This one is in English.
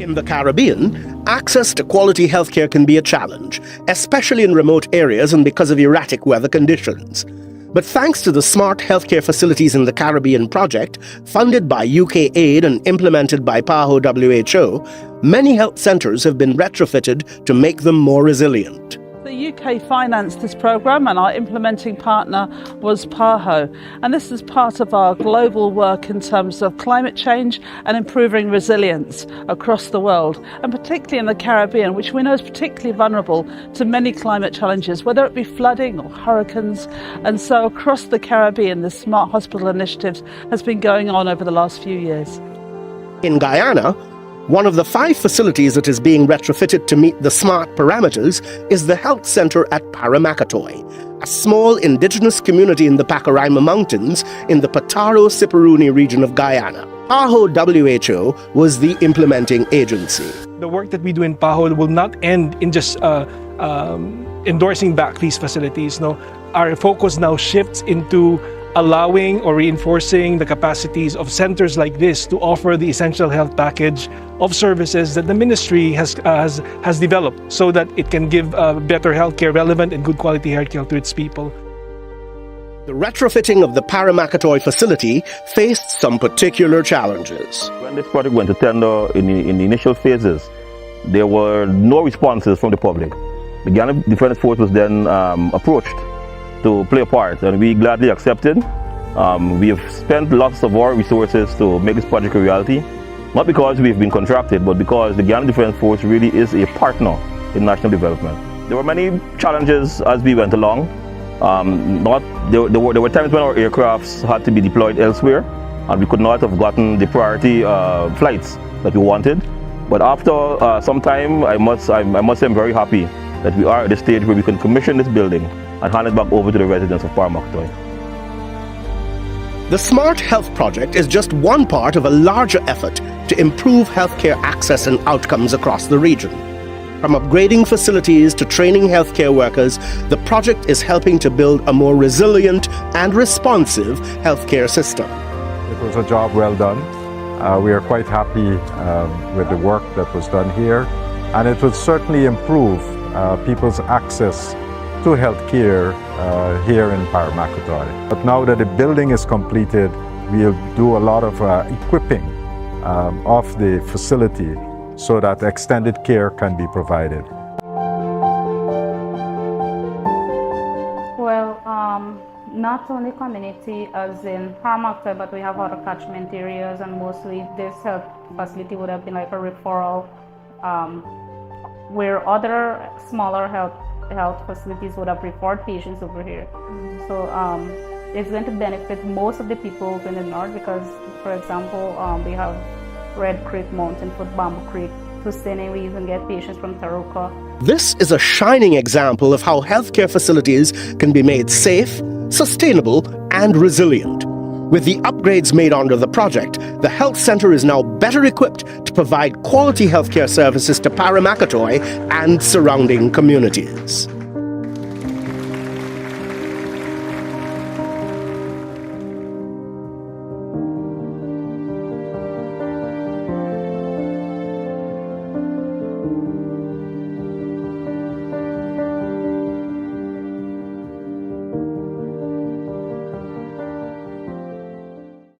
In the Caribbean, access to quality healthcare can be a challenge, especially in remote areas and because of erratic weather conditions. But thanks to the Smart Healthcare Facilities in the Caribbean project, funded by UKaid and implemented by PAHO WHO, many health centres have been retrofitted to make them more resilient. The UK financed this programme and our implementing partner was PAHO. And this is part of our global work in terms of climate change and improving resilience across the world, and particularly in the Caribbean, which we know is particularly vulnerable to many climate challenges, whether it be flooding or hurricanes. And so across the Caribbean, the Smart Hospital Initiative has been going on over the last few years. In Guyana, one of the 5 facilities that is being retrofitted to meet the SMART parameters is the Health Centre at Paramakatoi, a small indigenous community in the Pacaraima Mountains in the Potaro-Siparuni region of Guyana. PAHO WHO was the implementing agency. The work that we do in PAHO will not end in just endorsing back these facilities. No, our focus now shifts into allowing or reinforcing the capacities of centers like this to offer the essential health package of services that the ministry has developed so that it can give better healthcare, relevant and good quality healthcare to its people. The retrofitting of the Paramakatoi facility faced some particular challenges. When this project went to tender in the initial phases, there were no responses from the public. The Guyana Defense Force was then approached to play a part, and we gladly accepted. We have spent lots of our resources to make this project a reality, not because we've been contracted, but because the Guyana Defense Force really is a partner in national development. There were many challenges as we went along. There were times when our aircrafts had to be deployed elsewhere, and we could not have gotten the priority flights that we wanted. But after some time, I must say I'm very happy that we are at the stage where we can commission this building and hand it back over to the residents of Paramakatoi. The Smart Health Project is just one part of a larger effort to improve healthcare access and outcomes across the region. From upgrading facilities to training healthcare workers, the project is helping to build a more resilient and responsive healthcare system. It was a job well done. We are quite happy with the work that was done here, and it will certainly improve people's access to healthcare here in Paramakatoi. But now that the building is completed, we'll do a lot of equipping of the facility so that extended care can be provided. Well, not only community as in Paramakatoi, but we have other catchment areas, and mostly this health facility would have been like a referral where other smaller health facilities would have referred patients over here. So it's going to benefit most of the people in the north because, for example, we have Red Creek, Mountain Foot, Bamboo Creek, Tusene, we even get patients from Taruka. This is a shining example of how healthcare facilities can be made safe, sustainable, and resilient. With the upgrades made under the project, the health centre is now better equipped to provide quality healthcare services to Paramakatoi and surrounding communities.